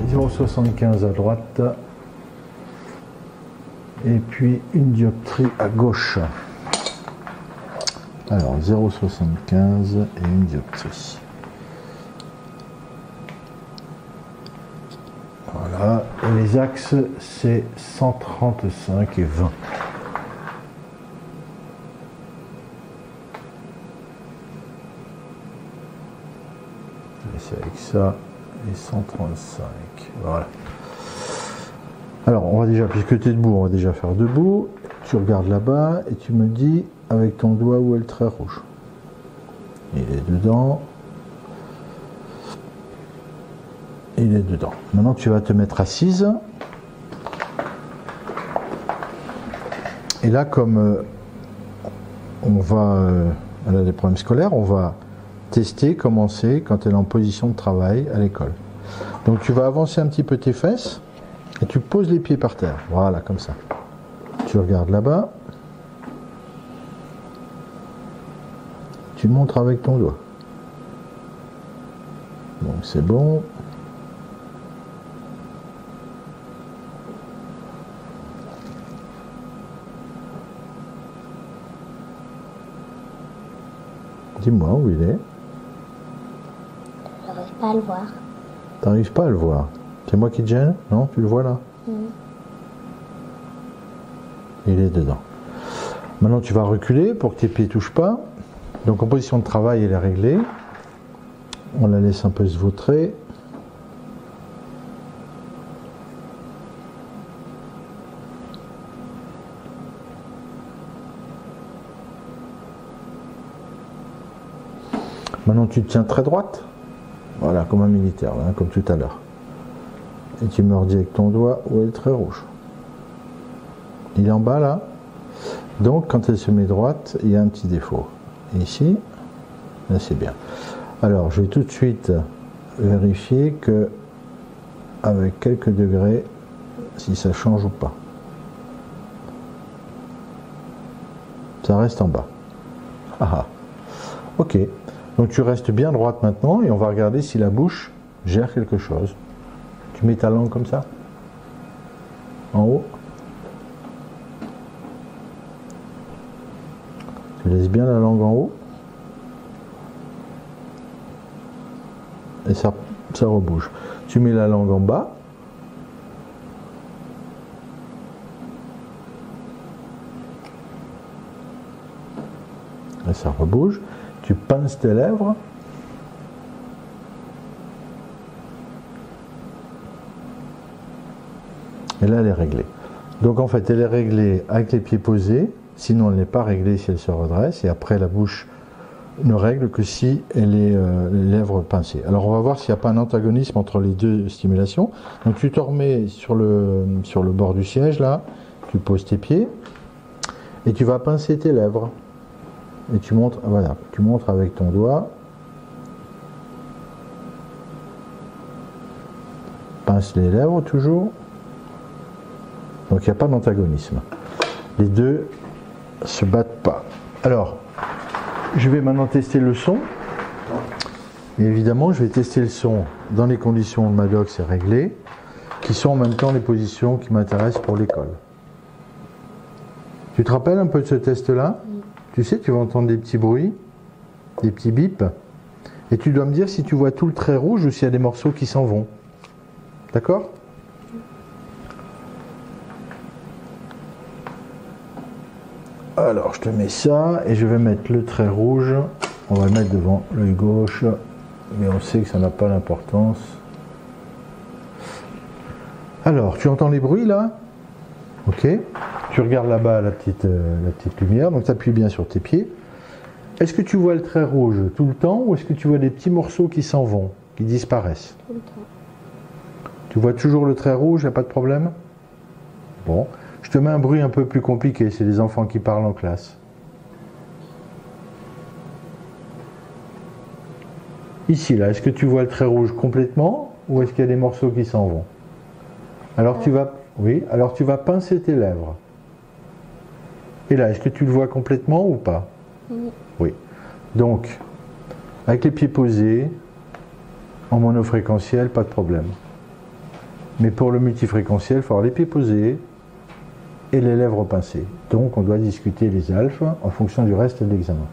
0,75 à droite. Et puis une dioptrie à gauche. Alors 0,75 et une dioptrie. Voilà. Et les axes, c'est 135 et 20. Et c'est avec ça et 135. Voilà. Alors, on va déjà, puisque tu es debout, on va déjà faire debout. Tu regardes là-bas et tu me dis avec ton doigt où est le trait rouge. Il est dedans. Il est dedans. Maintenant, tu vas te mettre assise. Et là, comme on va, elle a des problèmes scolaires, on va tester, commencer quand elle est en position de travail à l'école. Donc, tu vas avancer un petit peu tes fesses. Et tu poses les pieds par terre, voilà, comme ça. Tu regardes là-bas. Tu montres avec ton doigt. Donc c'est bon. Dis-moi où il est. J'arrive pas à le voir. T'arrives pas à le voir. C'est moi qui te gêne? Non, tu le vois là? Il est dedans. Maintenant, tu vas reculer pour que tes pieds ne touchent pas. Donc, en position de travail, elle est réglée. On la laisse un peu se vautrer. Maintenant, tu te tiens très droite. Voilà, comme un militaire, hein, comme tout à l'heure. Et tu me redis avec ton doigt où est le trait rouge. Il est en bas là. Donc quand elle se met droite, il y a un petit défaut. Et ici, là c'est bien. Alors je vais tout de suite vérifier que avec quelques degrés, si ça change ou pas. Ça reste en bas. Ah ah. Ok. Donc tu restes bien droite maintenant et on va regarder si la bouche gère quelque chose. Tu mets ta langue comme ça, en haut. Tu laisses bien la langue en haut. Et ça rebouge. Tu mets la langue en bas. Et ça rebouge. Tu pinces tes lèvres. Et là, elle est réglée. Donc en fait, elle est réglée avec les pieds posés, sinon elle n'est pas réglée si elle se redresse, et après la bouche ne règle que si elle est les lèvres pincées. Alors on va voir s'il n'y a pas un antagonisme entre les deux stimulations. Donc tu te remets sur le bord du siège, là, tu poses tes pieds, et tu vas pincer tes lèvres. Et tu montres, voilà, tu montres avec ton doigt. Pince les lèvres toujours. Donc il n'y a pas d'antagonisme. Les deux ne se battent pas. Alors, je vais maintenant tester le son. Et évidemment, je vais tester le son dans les conditions où le Maddox est réglé, qui sont en même temps les positions qui m'intéressent pour l'école. Tu te rappelles un peu de ce test-là? Tu sais, tu vas entendre des petits bruits, des petits bips, et tu dois me dire si tu vois tout le trait rouge ou s'il y a des morceaux qui s'en vont. D'accord? Alors, je te mets ça et je vais mettre le trait rouge. On va le mettre devant l'œil gauche, mais on sait que ça n'a pas d'importance. Alors, tu entends les bruits là? Ok. Tu regardes là-bas la petite lumière, donc tu appuies bien sur tes pieds. Est-ce que tu vois le trait rouge tout le temps ou est-ce que tu vois des petits morceaux qui s'en vont, qui disparaissent? Tout le temps. Tu vois toujours le trait rouge, il n'y a pas de problème? Bon. Je te mets un bruit un peu plus compliqué, c'est les enfants qui parlent en classe. Ici, là, est-ce que tu vois le trait rouge complètement ou est-ce qu'il y a des morceaux qui s'en vont? Alors tu vas, oui, alors tu vas pincer tes lèvres. Et là, est-ce que tu le vois complètement ou pas? Oui. Oui. Donc, avec les pieds posés, en monofréquentiel, pas de problème. Mais pour le multifréquentiel, il faut avoir les pieds posés et les lèvres pincées. Donc on doit discuter les alphes en fonction du reste de l'examen.